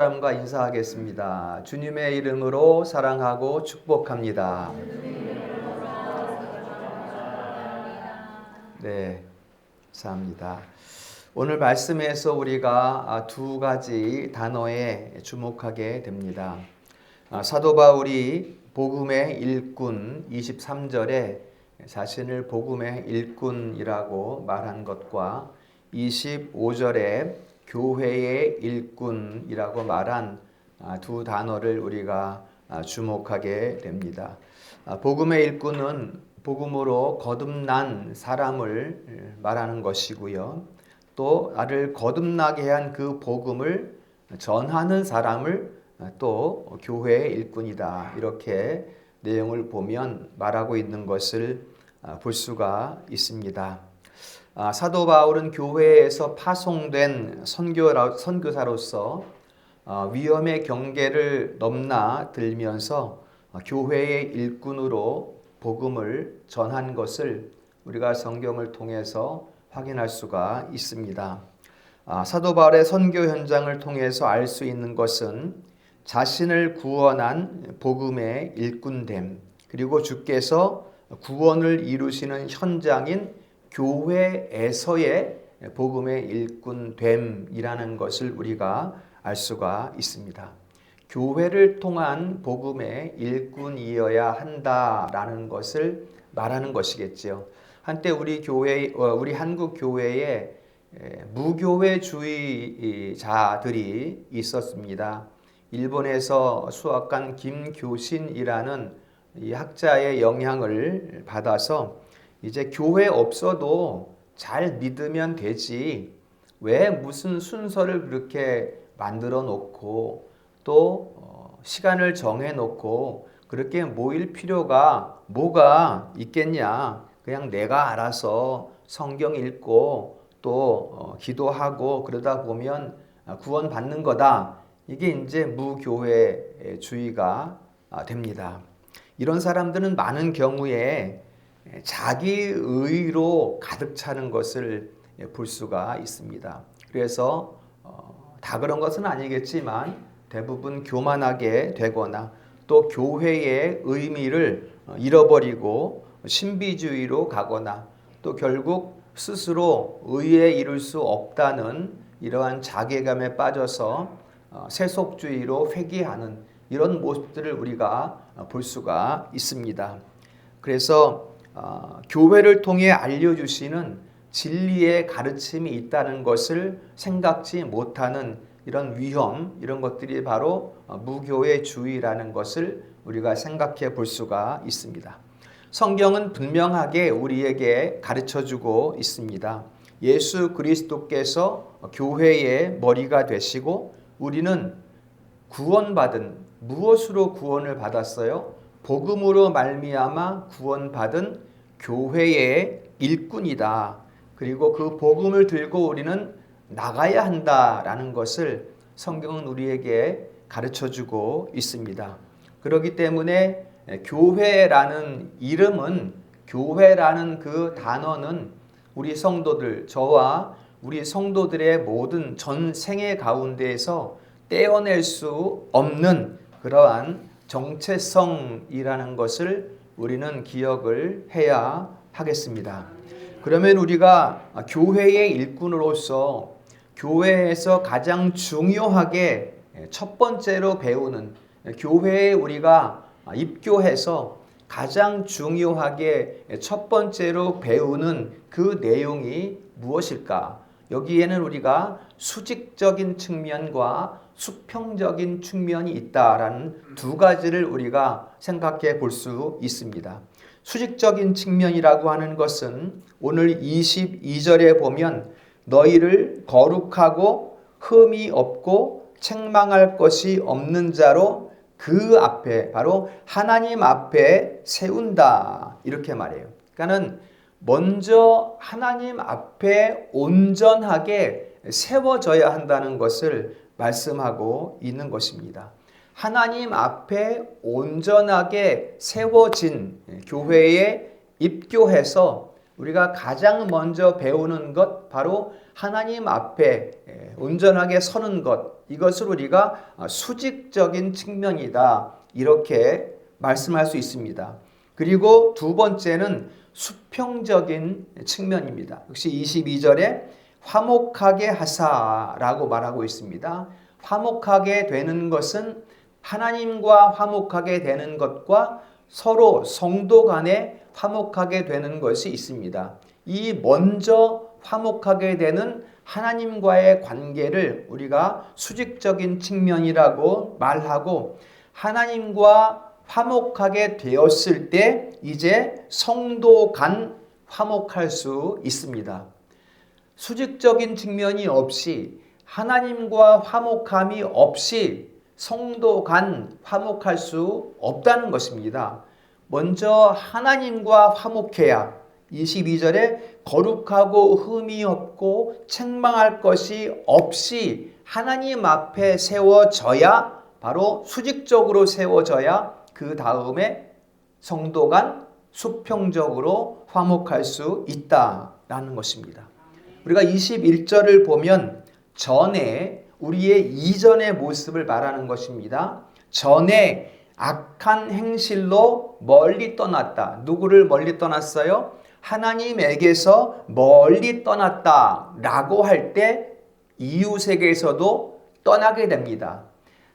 사람과 인사하겠습니다. 주님의 이름으로 사랑하고 축복합니다. 네, 감사합니다. 오늘 말씀에서 우리가 두 가지 단어에 주목하게 됩니다. 사도 바울이 복음의 일꾼 23절에 자신을 복음의 일꾼이라고 말한 것과 25절에 교회의 일꾼이라고 말한 두 단어를 우리가 주목하게 됩니다. 복음의 일꾼은 복음으로 거듭난 사람을 말하는 것이고요. 또 나를 거듭나게 한 그 복음을 전하는 사람을 또 교회의 일꾼이다. 이렇게 내용을 보면 말하고 있는 것을 볼 수가 있습니다. 사도 바울은 교회에서 파송된 선교사로서 위험의 경계를 넘나들면서 교회의 일꾼으로 복음을 전한 것을 우리가 성경을 통해서 확인할 수가 있습니다. 사도 바울의 선교 현장을 통해서 알 수 있는 것은 자신을 구원한 복음의 일꾼됨, 그리고 주께서 구원을 이루시는 현장인 교회에서의 복음의 일꾼됨이라는 것을 우리가 알 수가 있습니다. 교회를 통한 복음의 일꾼이어야 한다라는 것을 말하는 것이겠지요. 한때 우리 한국 교회에 무교회주의자들이 있었습니다. 일본에서 수학한 김교신이라는 이 학자의 영향을 받아서 이제 교회 없어도 잘 믿으면 되지, 왜 무슨 순서를 그렇게 만들어 놓고 또 시간을 정해 놓고 그렇게 모일 필요가 뭐가 있겠냐, 그냥 내가 알아서 성경 읽고 또 기도하고 그러다 보면 구원 받는 거다. 이게 이제 무교회주의가 됩니다. 이런 사람들은 많은 경우에 자기의로 가득 차는 것을 볼 수가 있습니다. 그래서 다 그런 것은 아니겠지만 대부분 교만하게 되거나 또 교회의 의미를 잃어버리고 신비주의로 가거나 또 결국 스스로 의에 이를 수 없다는 이러한 자괴감에 빠져서 세속주의로 회귀하는 이런 모습들을 우리가 볼 수가 있습니다. 그래서 교회를 통해 알려주시는 진리의 가르침이 있다는 것을 생각지 못하는 이런 위험, 이런 것들이 바로 무교회주의라는 것을 우리가 생각해 볼 수가 있습니다. 성경은 분명하게 우리에게 가르쳐주고 있습니다. 예수 그리스도께서 교회의 머리가 되시고 우리는 구원받은, 무엇으로 구원을 받았어요? 복음으로 말미암아 구원받은 교회의 일꾼이다. 그리고 그 복음을 들고 우리는 나가야 한다라는 것을 성경은 우리에게 가르쳐주고 있습니다. 그렇기 때문에 교회라는 이름은, 교회라는 그 단어는 우리 성도들, 저와 우리 성도들의 모든 전생애 가운데에서 떼어낼 수 없는 그러한 정체성이라는 것을 우리는 기억을 해야 하겠습니다. 그러면 우리가 교회의 일꾼으로서 교회에서 가장 중요하게 첫 번째로 배우는, 교회에 우리가 입교해서 가장 중요하게 첫 번째로 배우는 그 내용이 무엇일까? 여기에는 우리가 수직적인 측면과 수평적인 측면이 있다라는 두 가지를 우리가 생각해 볼 수 있습니다. 수직적인 측면이라고 하는 것은 오늘 22절에 보면 너희를 거룩하고 흠이 없고 책망할 것이 없는 자로 그 앞에, 바로 하나님 앞에 세운다, 이렇게 말해요. 그러니까는 먼저 하나님 앞에 온전하게 세워져야 한다는 것을 말씀하고 있는 것입니다. 하나님 앞에 온전하게 세워진 교회에 입교해서 우리가 가장 먼저 배우는 것, 바로 하나님 앞에 온전하게 서는 것, 이것을 우리가 수직적인 측면이다, 이렇게 말씀할 수 있습니다. 그리고 두 번째는 수평적인 측면입니다. 역시 22절에 화목하게 하사라고 말하고 있습니다. 화목하게 되는 것은 하나님과 화목하게 되는 것과 서로 성도 간에 화목하게 되는 것이 있습니다. 이 먼저 화목하게 되는 하나님과의 관계를 우리가 수직적인 측면이라고 말하고, 하나님과 화목하게 되었을 때 이제 성도 간 화목할 수 있습니다. 수직적인 측면이 없이, 하나님과 화목함이 없이 성도 간 화목할 수 없다는 것입니다. 먼저 하나님과 화목해야 22절에 거룩하고 흠이 없고 책망할 것이 없이 하나님 앞에 세워져야, 바로 수직적으로 세워져야 그 다음에 성도 간 수평적으로 화목할 수 있다라는 것입니다. 우리가 21절을 보면 전에 우리의 이전의 모습을 말하는 것입니다. 전에 악한 행실로 멀리 떠났다. 누구를 멀리 떠났어요? 하나님에게서 멀리 떠났다 라고 할 때 이웃에게서도 떠나게 됩니다.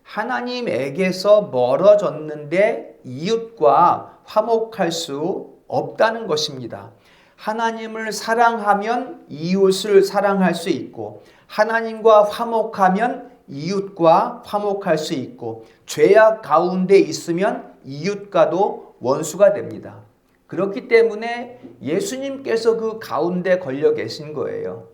하나님에게서 멀어졌는데 이웃과 화목할 수 없다는 것입니다. 하나님을 사랑하면 이웃을 사랑할 수 있고, 하나님과 화목하면 이웃과 화목할 수 있고, 죄악 가운데 있으면 이웃과도 원수가 됩니다. 그렇기 때문에 예수님께서 그 가운데 걸려 계신 거예요.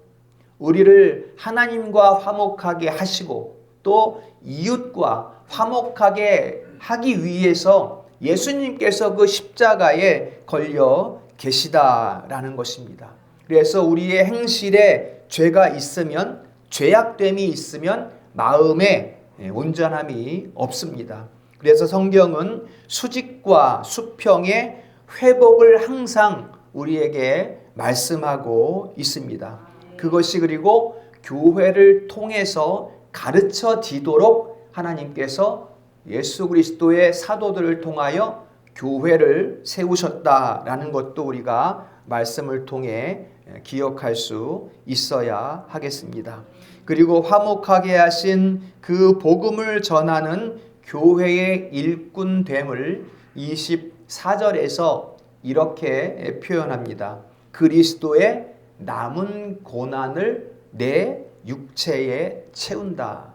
우리를 하나님과 화목하게 하시고 또 이웃과 화목하게 하기 위해서 예수님께서 그 십자가에 걸려 계시다라는 것입니다. 그래서 우리의 행실에 죄가 있으면, 죄악됨이 있으면 마음에 온전함이 없습니다. 그래서 성경은 수직과 수평의 회복을 항상 우리에게 말씀하고 있습니다. 그것이 그리고 교회를 통해서 가르쳐지도록 하나님께서 예수 그리스도의 사도들을 통하여 교회를 세우셨다라는 것도 우리가 말씀을 통해 기억할 수 있어야 하겠습니다. 그리고 화목하게 하신 그 복음을 전하는 교회의 일꾼됨을 24절에서 이렇게 표현합니다. 그리스도의 남은 고난을 내 육체에 채운다.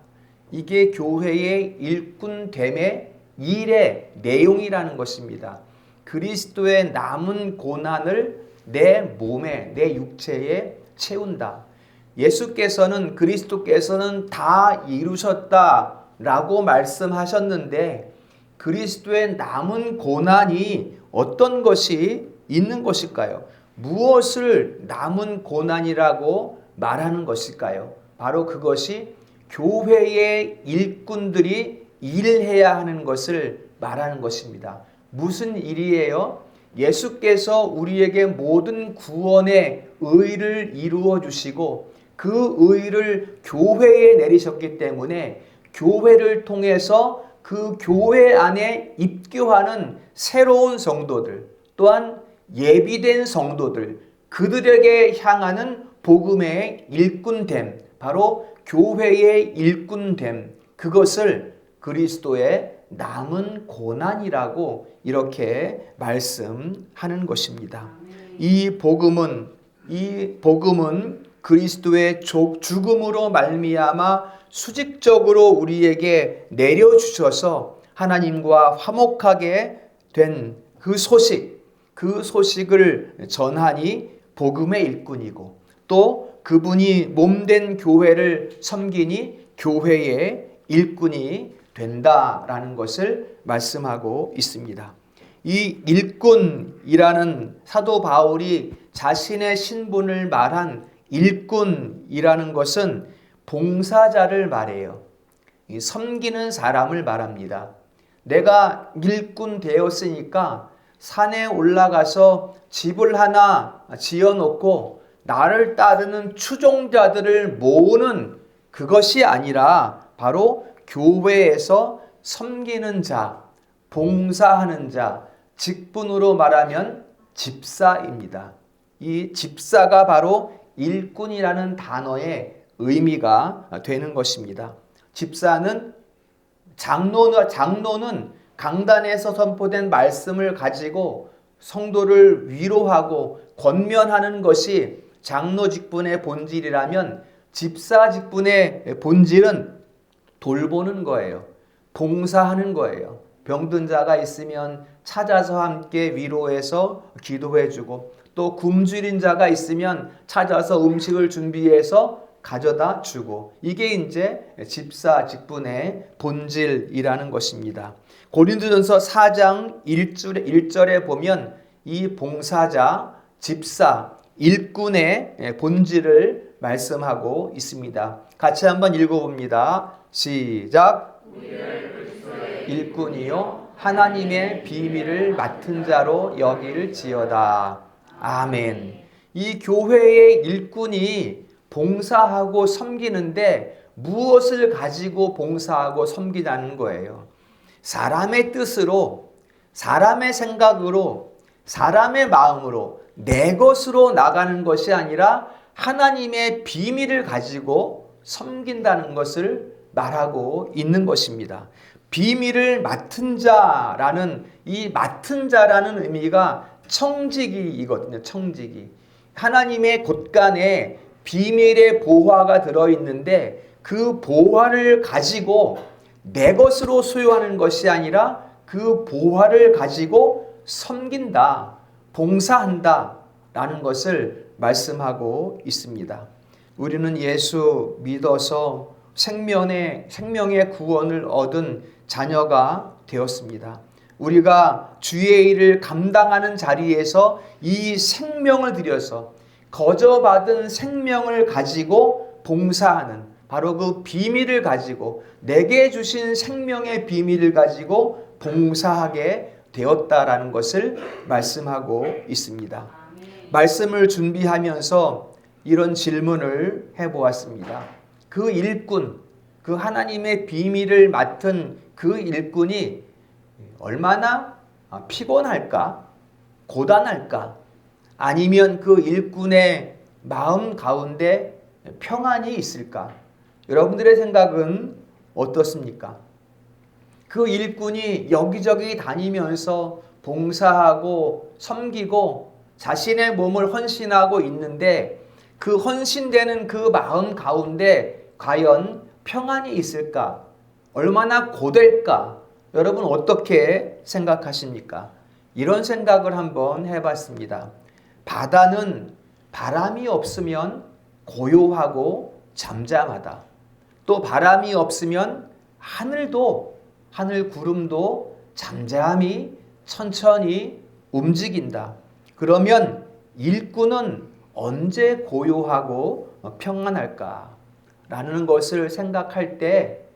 이게 교회의 일꾼됨의 일의 내용이라는 것입니다. 그리스도의 남은 고난을 내 몸에, 내 육체에 채운다. 예수께서는, 그리스도께서는 다 이루셨다라고 말씀하셨는데 그리스도의 남은 고난이 어떤 것이 있는 것일까요? 무엇을 남은 고난이라고 말하는 것일까요? 바로 그것이 교회의 일꾼들이 일해야 하는 것을 말하는 것입니다. 무슨 일이에요? 예수께서 우리에게 모든 구원의 의를 이루어 주시고 그 의를 교회에 내리셨기 때문에 교회를 통해서 그 교회 안에 입교하는 새로운 성도들, 또한 예비된 성도들, 그들에게 향하는 복음의 일꾼됨, 바로 교회의 일꾼됨, 그것을 그리스도의 남은 고난이라고 이렇게 말씀하는 것입니다. 이 복음은 그리스도의 죽음으로 말미암아 수직적으로 우리에게 내려주셔서 하나님과 화목하게 된 그 소식을 전하니 복음의 일꾼이고, 또 그분이 몸된 교회를 섬기니 교회의 일꾼이 된다라는 것을 말씀하고 있습니다. 이 일꾼이라는, 사도 바울이 자신의 신분을 말한 일꾼이라는 것은 봉사자를 말해요. 섬기는 사람을 말합니다. 내가 일꾼 되었으니까 산에 올라가서 집을 하나 지어놓고 나를 따르는 추종자들을 모으는 그것이 아니라 바로 교회에서 섬기는 자, 봉사하는 자, 직분으로 말하면 집사입니다. 이 집사가 바로 일꾼이라는 단어의 의미가 되는 것입니다. 집사는 장로는 강단에서 선포된 말씀을 가지고 성도를 위로하고 권면하는 것이 장로 직분의 본질이라면 집사 직분의 본질은 돌보는 거예요. 봉사하는 거예요. 병든 자가 있으면 찾아서 함께 위로해서 기도해주고, 또 굶주린 자가 있으면 찾아서 음식을 준비해서 가져다 주고, 이게 이제 집사 직분의 본질이라는 것입니다. 고린도전서 4장 1절에 보면 이 봉사자, 집사, 일꾼의 본질을 말씀하고 있습니다. 같이 한번 읽어봅니다. 시작. 일꾼이요 하나님의 비밀을 맡은 자로 여길지어다. 아멘. 이 교회의 일꾼이 봉사하고 섬기는데 무엇을 가지고 봉사하고 섬기자는 거예요. 사람의 뜻으로, 사람의 생각으로, 사람의 마음으로, 내 것으로 나가는 것이 아니라 하나님의 비밀을 가지고 섬긴다는 것을 말하고 있는 것입니다. 비밀을 맡은 자라는, 이 맡은 자라는 의미가 청지기이거든요. 청지기. 하나님의 곳간에 비밀의 보화가 들어있는데 그 보화를 가지고 내 것으로 소유하는 것이 아니라 그 보화를 가지고 섬긴다, 봉사한다 라는 것을 말씀하고 있습니다. 우리는 예수 믿어서 생명의 구원을 얻은 자녀가 되었습니다. 우리가 주의 일을 감당하는 자리에서 이 생명을 들여서 거저받은 생명을 가지고 봉사하는, 바로 그 비밀을 가지고, 내게 주신 생명의 비밀을 가지고 봉사하게 되었다라는 것을 말씀하고 있습니다. 말씀을 준비하면서 이런 질문을 해보았습니다. 그 일꾼, 그 하나님의 비밀을 맡은 그 일꾼이 얼마나 피곤할까? 고단할까? 아니면 그 일꾼의 마음 가운데 평안이 있을까? 여러분들의 생각은 어떻습니까? 그 일꾼이 여기저기 다니면서 봉사하고 섬기고 자신의 몸을 헌신하고 있는데 그 헌신되는 그 마음 가운데 과연 평안이 있을까? 얼마나 고될까? 여러분 어떻게 생각하십니까? 이런 생각을 한번 해봤습니다. 바다는 바람이 없으면 고요하고 잠잠하다. 또 바람이 없으면 하늘 구름도 잠잠히 천천히 움직인다. 그러면 일꾼은 언제 고요하고 평안할까? 라는 것을 생각할 때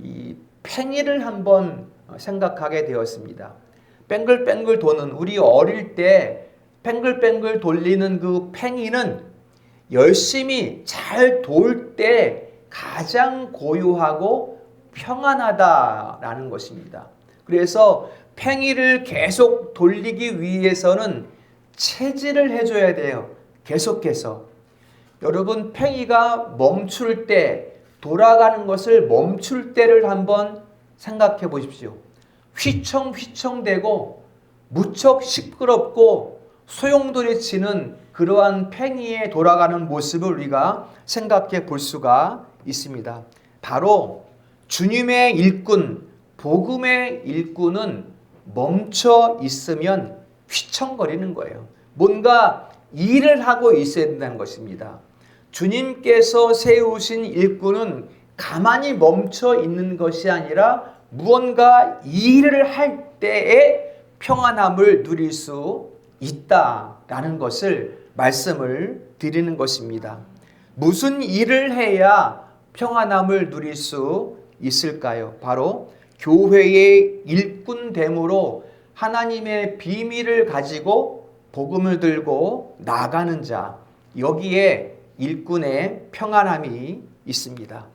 이 팽이를 한번 생각하게 되었습니다. 뱅글뱅글 도는, 우리 어릴 때 뱅글뱅글 돌리는 그 팽이는 열심히 잘 돌 때 가장 고요하고 평안하다라는 것입니다. 그래서 팽이를 계속 돌리기 위해서는 채질을 해줘야 돼요. 계속해서. 여러분, 팽이가 멈출 때, 돌아가는 것을 멈출 때를 한번 생각해 보십시오. 휘청휘청대고 무척 시끄럽고 소용돌이치는 그러한 팽이의 돌아가는 모습을 우리가 생각해 볼 수가 있습니다. 바로 주님의 일꾼, 복음의 일꾼은 멈춰 있으면 휘청거리는 거예요. 뭔가 일을 하고 있어야 된다는 것입니다. 주님께서 세우신 일꾼은 가만히 멈춰 있는 것이 아니라 무언가 일을 할 때에 평안함을 누릴 수 있다라는 것을 말씀을 드리는 것입니다. 무슨 일을 해야 평안함을 누릴 수 있을까요? 바로 교회의 일꾼됨으로 하나님의 비밀을 가지고 복음을 들고 나가는 자, 여기에 일꾼의 평안함이 있습니다.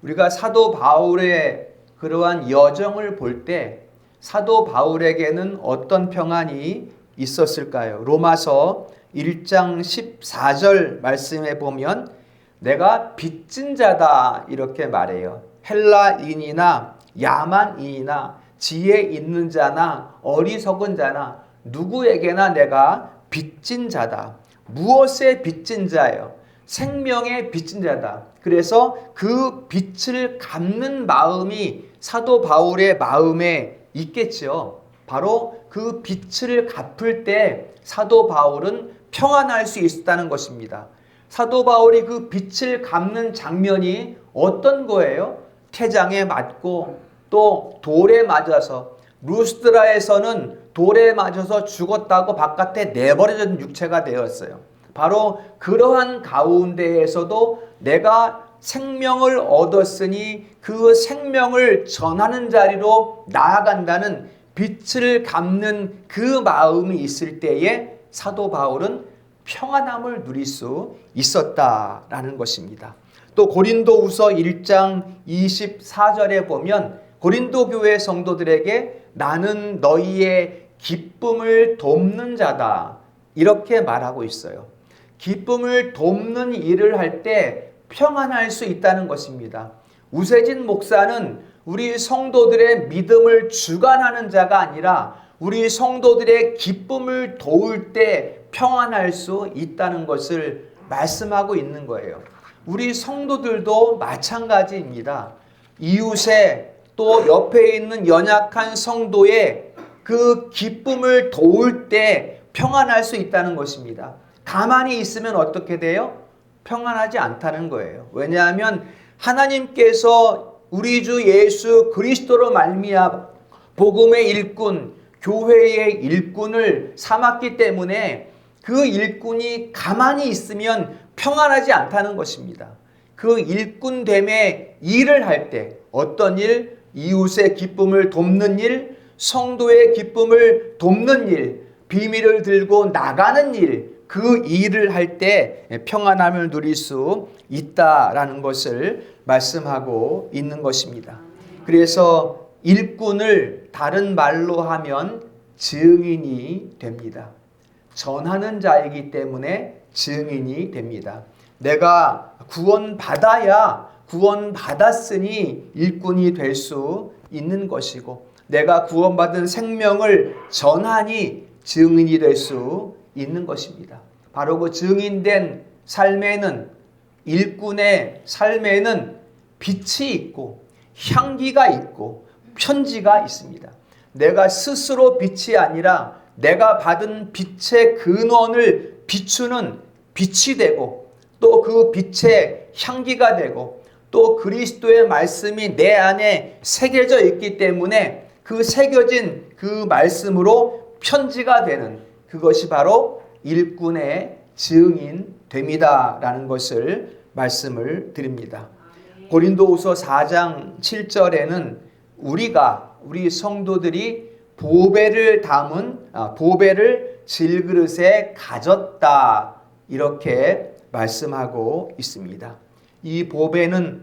우리가 사도 바울의 그러한 여정을 볼 때 사도 바울에게는 어떤 평안이 있었을까요? 로마서 1장 14절 말씀에 보면 내가 빚진 자다 이렇게 말해요. 헬라인이나 야만인이나 지혜 있는 자나 어리석은 자나 누구에게나 내가 빚진 자다. 무엇에 빚진 자예요? 생명의 빚진 자다. 그래서 그 빚을 갚는 마음이 사도 바울의 마음에 있겠죠. 바로 그 빚을 갚을 때 사도 바울은 평안할 수 있었다는 것입니다. 사도 바울이 그 빚을 갚는 장면이 어떤 거예요? 태장에 맞고 또 돌에 맞아서 루스드라에서는 돌에 맞아서 죽었다고 바깥에 내버려진 육체가 되었어요. 바로 그러한 가운데에서도 내가 생명을 얻었으니 그 생명을 전하는 자리로 나아간다는 빚을 갚는 그 마음이 있을 때에 사도 바울은 평안함을 누릴 수 있었다라는 것입니다. 또 고린도후서 1장 24절에 보면 고린도 교회 성도들에게 나는 너희의 기쁨을 돕는 자다 이렇게 말하고 있어요. 기쁨을 돕는 일을 할 때 평안할 수 있다는 것입니다. 우세진 목사는 우리 성도들의 믿음을 주관하는 자가 아니라 우리 성도들의 기쁨을 도울 때 평안할 수 있다는 것을 말씀하고 있는 거예요. 우리 성도들도 마찬가지입니다. 이웃의 또 옆에 있는 연약한 성도의 그 기쁨을 도울 때 평안할 수 있다는 것입니다. 가만히 있으면 어떻게 돼요? 평안하지 않다는 거예요. 왜냐하면 하나님께서 우리 주 예수 그리스도로 말미암아 복음의 일꾼, 교회의 일꾼을 삼았기 때문에 그 일꾼이 가만히 있으면 평안하지 않다는 것입니다. 그 일꾼됨의 일을 할 때 어떤 일? 이웃의 기쁨을 돕는 일, 성도의 기쁨을 돕는 일, 비밀을 들고 나가는 일, 그 일을 할 때 평안함을 누릴 수 있다라는 것을 말씀하고 있는 것입니다. 그래서 일꾼을 다른 말로 하면 증인이 됩니다. 전하는 자이기 때문에 증인이 됩니다. 내가 구원받아야 구원받았으니 일꾼이 될 수 있는 것이고 내가 구원받은 생명을 전하니 증인이 될 수 있는 것입니다. 바로 그 증인된 삶에는 일꾼의 삶에는 빛이 있고 향기가 있고 편지가 있습니다. 내가 스스로 빛이 아니라 내가 받은 빛의 근원을 비추는 빛이 되고 또 그 빛의 향기가 되고 또 그리스도의 말씀이 내 안에 새겨져 있기 때문에 그 새겨진 그 말씀으로 편지가 되는 그것이 바로 일꾼의 증인됨이다라는 것을 말씀을 드립니다. 고린도후서 4장 7절에는 우리 성도들이 보배를 담은 보배를 질그릇에 가졌다 이렇게 말씀하고 있습니다. 이 보배는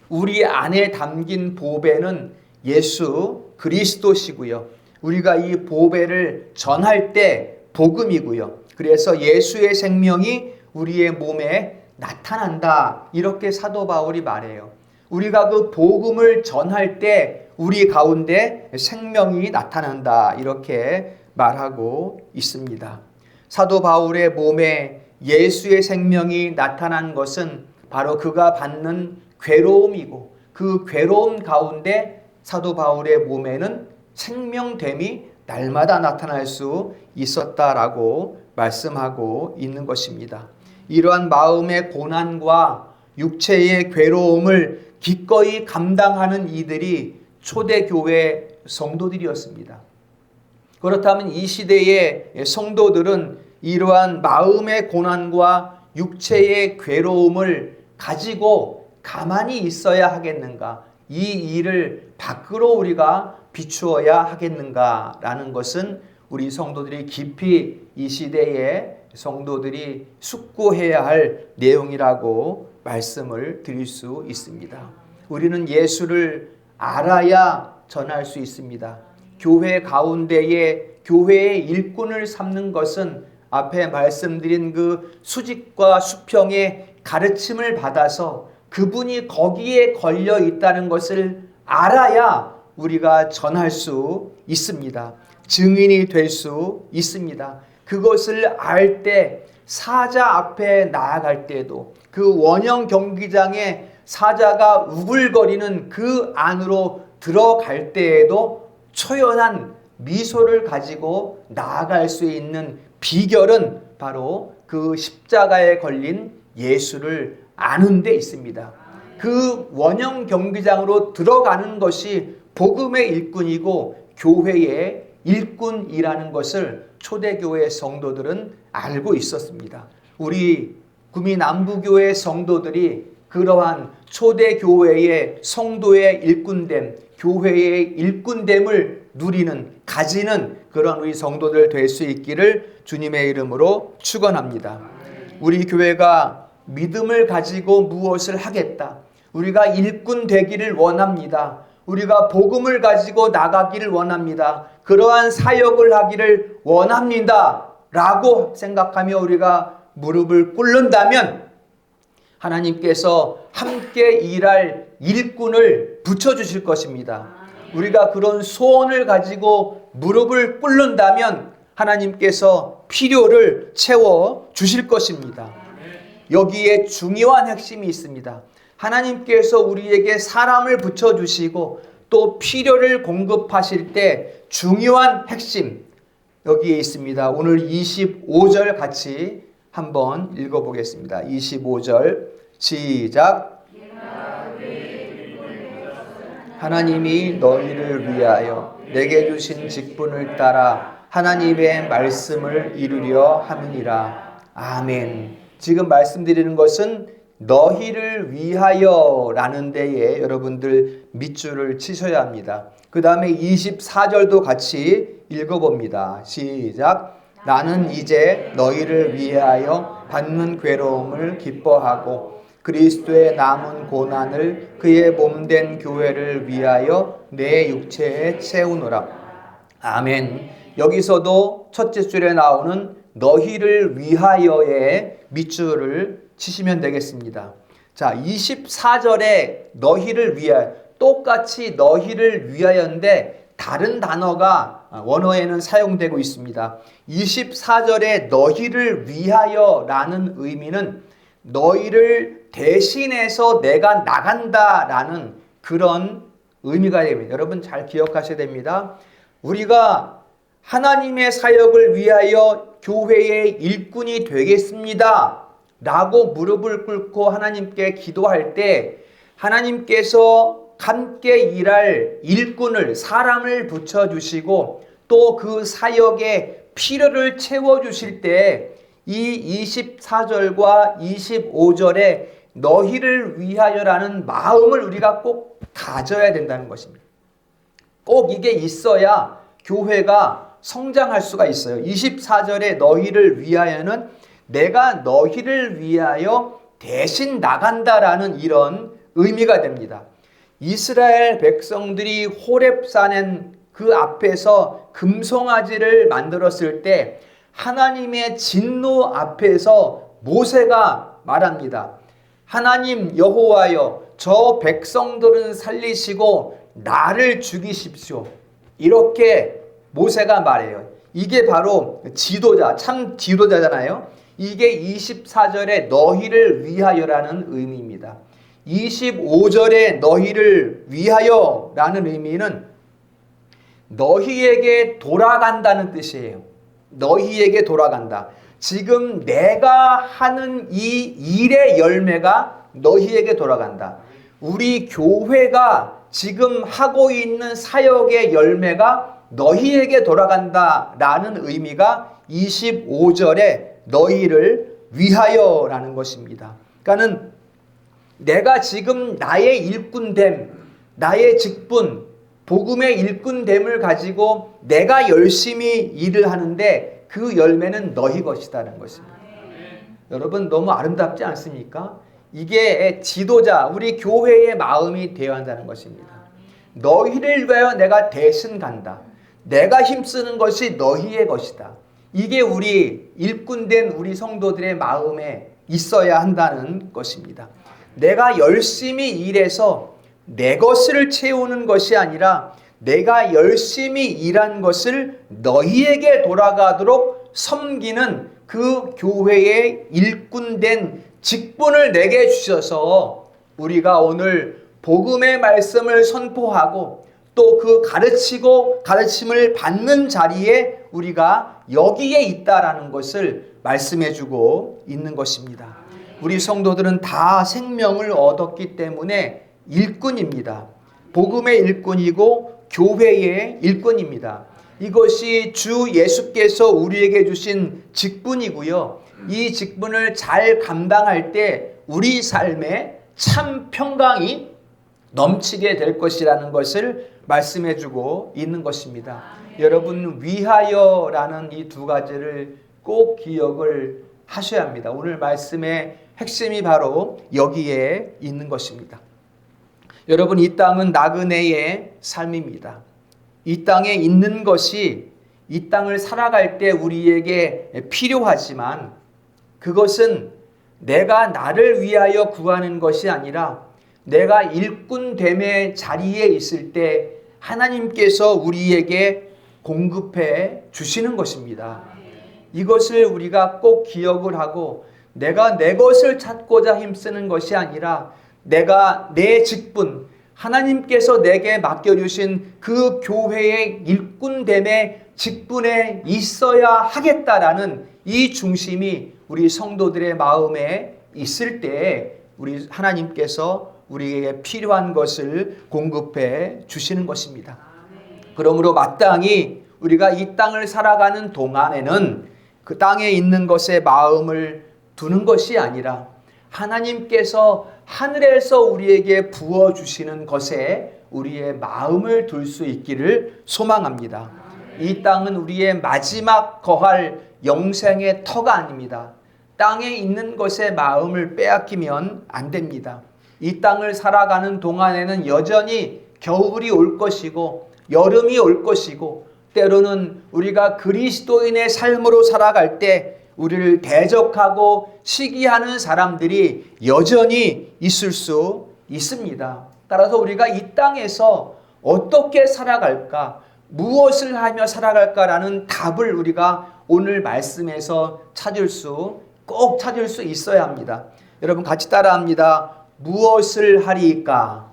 우리 안에 담긴 보배는 예수 그리스도시고요. 우리가 이 보배를 전할 때 복음이고요. 그래서 예수의 생명이 우리의 몸에 나타난다. 이렇게 사도 바울이 말해요. 우리가 그 복음을 전할 때 우리 가운데 생명이 나타난다. 이렇게 말하고 있습니다. 사도 바울의 몸에 예수의 생명이 나타난 것은 바로 그가 받는 괴로움이고 그 괴로움 가운데 사도 바울의 몸에는 생명됨이 날마다 나타날 수 있었다라고 말씀하고 있는 것입니다. 이러한 마음의 고난과 육체의 괴로움을 기꺼이 감당하는 이들이 초대교회 성도들이었습니다. 그렇다면 이 시대의 성도들은 이러한 마음의 고난과 육체의 괴로움을 가지고 가만히 있어야 하겠는가? 이 일을 밖으로 우리가 비추어야 하겠는가라는 것은 우리 성도들이 깊이 이 시대의 성도들이 숙고해야 할 내용이라고 말씀을 드릴 수 있습니다. 우리는 예수를 알아야 전할 수 있습니다. 교회 가운데에 교회의 일꾼을 삼는 것은 앞에 말씀드린 그 수직과 수평의 가르침을 받아서 그분이 거기에 걸려 있다는 것을 알아야 우리가 전할 수 있습니다. 증인이 될 수 있습니다. 그것을 알 때 사자 앞에 나아갈 때도 그 원형 경기장에 사자가 우글거리는 그 안으로 들어갈 때에도 초연한 미소를 가지고 나아갈 수 있는 비결은 바로 그 십자가에 걸린 예수를 아는 데 있습니다. 그 원형 경기장으로 들어가는 것이 복음의 일꾼이고 교회의 일꾼이라는 것을 초대교회 성도들은 알고 있었습니다. 우리 구미남부교회 성도들이 그러한 초대교회의 성도의 일꾼됨, 교회의 일꾼됨을 가지는 그런 우리 성도들 될 수 있기를 주님의 이름으로 축원합니다. 우리 교회가 믿음을 가지고 무엇을 하겠다. 우리가 일꾼 되기를 원합니다. 우리가 복음을 가지고 나가기를 원합니다. 그러한 사역을 하기를 원합니다. 라고 생각하며 우리가 무릎을 꿇는다면 하나님께서 함께 일할 일꾼을 붙여주실 것입니다. 우리가 그런 소원을 가지고 무릎을 꿇는다면 하나님께서 필요를 채워주실 것입니다. 여기에 중요한 핵심이 있습니다. 하나님께서 우리에게 사람을 붙여주시고 또 필요를 공급하실 때 중요한 핵심 여기에 있습니다. 오늘 25절 같이 한번 읽어보겠습니다. 25절 시작. 하나님이 너희를 위하여 내게 주신 직분을 따라 하나님의 말씀을 이루려 함이니라. 아멘. 지금 말씀드리는 것은 너희를 위하여 라는 데에 여러분들 밑줄을 치셔야 합니다. 그 다음에 24절도 같이 읽어봅니다. 시작. 나는 이제 너희를 위하여 받는 괴로움을 기뻐하고 그리스도의 남은 고난을 그의 몸된 교회를 위하여 내 육체에 채우노라. 아멘. 여기서도 첫째 줄에 나오는 너희를 위하여의 밑줄을 치시면 되겠습니다. 자, 24절에 너희를 위하여, 똑같이 너희를 위하여인데 다른 단어가 원어에는 사용되고 있습니다. 24절에 너희를 위하여라는 의미는 너희를 대신해서 내가 나간다라는 그런 의미가 됩니다. 여러분 잘 기억하셔야 됩니다. 우리가 하나님의 사역을 위하여 교회의 일꾼이 되겠습니다 라고 무릎을 꿇고 하나님께 기도할 때 하나님께서 함께 일할 일꾼을, 사람을 붙여주시고 또 그 사역의 필요를 채워주실 때 이 24절과 25절에 너희를 위하여라는 마음을 우리가 꼭 가져야 된다는 것입니다. 꼭 이게 있어야 교회가 성장할 수가 있어요. 24절에 너희를 위하여는 내가 너희를 위하여 대신 나간다라는 이런 의미가 됩니다. 이스라엘 백성들이 호렙산 그 앞에서 금송아지를 만들었을 때 하나님의 진노 앞에서 모세가 말합니다. 하나님 여호와여, 저 백성들은 살리시고 나를 죽이십시오. 이렇게 모세가 말해요. 이게 바로 지도자, 참 지도자잖아요. 이게 24절에 너희를 위하여라는 의미입니다. 25절에 너희를 위하여라는 의미는 너희에게 돌아간다는 뜻이에요. 너희에게 돌아간다. 지금 내가 하는 이 일의 열매가 너희에게 돌아간다. 우리 교회가 지금 하고 있는 사역의 열매가 너희에게 돌아간다라는 의미가 25절에 너희를 위하여라는 것입니다. 그러니까는 내가 지금 나의 일꾼됨, 나의 직분, 복음의 일꾼됨을 가지고 내가 열심히 일을 하는데 그 열매는 너희 것이다는 것입니다. 여러분 너무 아름답지 않습니까? 이게 지도자, 우리 교회의 마음이 되어야 한다는 것입니다. 너희를 위하여 내가 대신 간다. 내가 힘쓰는 것이 너희의 것이다. 이게 우리 일꾼된 우리 성도들의 마음에 있어야 한다는 것입니다. 내가 열심히 일해서 내 것을 채우는 것이 아니라 내가 열심히 일한 것을 너희에게 돌아가도록 섬기는 그 교회의 일꾼된 직분을 내게 주셔서 우리가 오늘 복음의 말씀을 선포하고 또 그 가르치고 가르침을 받는 자리에 우리가 여기에 있다라는 것을 말씀해 주고 있는 것입니다. 우리 성도들은 다 생명을 얻었기 때문에 일꾼입니다. 복음의 일꾼이고 교회의 일꾼입니다. 이것이 주 예수께서 우리에게 주신 직분이고요. 이 직분을 잘 감당할 때 우리 삶에 참 평강이 넘치게 될 것이라는 것을 말씀해 주고 있는 것입니다. 여러분, 위하여라는 이 두 가지를 꼭 기억을 하셔야 합니다. 오늘 말씀의 핵심이 바로 여기에 있는 것입니다. 여러분, 이 땅은 나그네의 삶입니다. 이 땅에 있는 것이 이 땅을 살아갈 때 우리에게 필요하지만 그것은 내가 나를 위하여 구하는 것이 아니라 내가 일꾼됨의 자리에 있을 때 하나님께서 우리에게 공급해 주시는 것입니다. 이것을 우리가 꼭 기억을 하고 내가 내 것을 찾고자 힘쓰는 것이 아니라 내가 내 직분, 하나님께서 내게 맡겨주신 그 교회의 일꾼됨의 직분에 있어야 하겠다라는 이 중심이 우리 성도들의 마음에 있을 때 우리 하나님께서 우리에게 필요한 것을 공급해 주시는 것입니다. 그러므로 마땅히 우리가 이 땅을 살아가는 동안에는 그 땅에 있는 것에 마음을 두는 것이 아니라 하나님께서 하늘에서 우리에게 부어주시는 것에 우리의 마음을 둘 수 있기를 소망합니다. 이 땅은 우리의 마지막 거할 영생의 터가 아닙니다. 땅에 있는 것에 마음을 빼앗기면 안 됩니다. 이 땅을 살아가는 동안에는 여전히 겨울이 올 것이고 여름이 올 것이고 때로는 우리가 그리스도인의 삶으로 살아갈 때 우리를 대적하고 시기하는 사람들이 여전히 있을 수 있습니다. 따라서 우리가 이 땅에서 어떻게 살아갈까, 무엇을 하며 살아갈까라는 답을 우리가 오늘 말씀에서 꼭 찾을 수 있어야 합니다. 여러분 같이 따라합니다. 무엇을 하리까?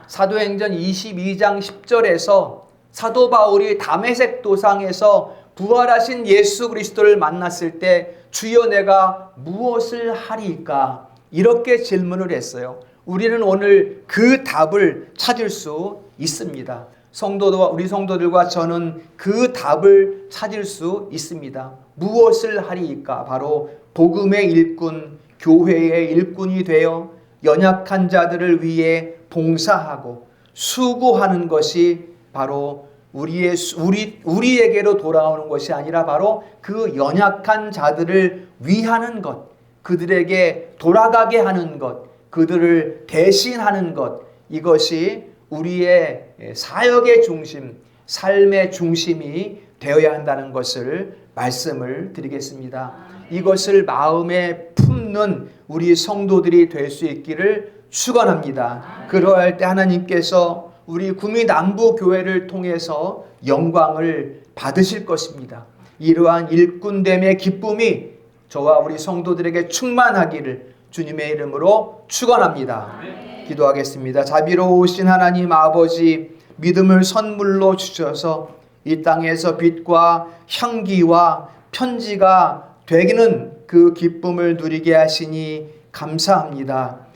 사도행전 22장 10절에서 사도 바울이 다메섹 도상에서 부활하신 예수 그리스도를 만났을 때 주여 내가 무엇을 하리까? 이렇게 질문을 했어요. 우리는 오늘 그 답을 찾을 수 있습니다. 우리 성도들과 저는 그 답을 찾을 수 있습니다. 무엇을 하리까? 바로 복음의 일꾼, 교회의 일꾼이 되어 연약한 자들을 위해 봉사하고 수고하는 것이 바로 우리에게로 돌아오는 것이 아니라 바로 그 연약한 자들을 위하는 것, 그들에게 돌아가게 하는 것, 그들을 대신하는 것, 이것이 우리의 사역의 중심, 삶의 중심이 되어야 한다는 것을 말씀을 드리겠습니다. 이것을 마음에 품는 우리 성도들이 될 수 있기를 축원합니다. 그러할 때 하나님께서 우리 구미 남부 교회를 통해서 영광을 받으실 것입니다. 이러한 일꾼됨의 기쁨이 저와 우리 성도들에게 충만하기를 주님의 이름으로 축원합니다. 기도하겠습니다. 자비로우신 하나님 아버지, 믿음을 선물로 주셔서 이 땅에서 빛과 향기와 편지가 되기는 그 기쁨을 누리게 하시니 감사합니다.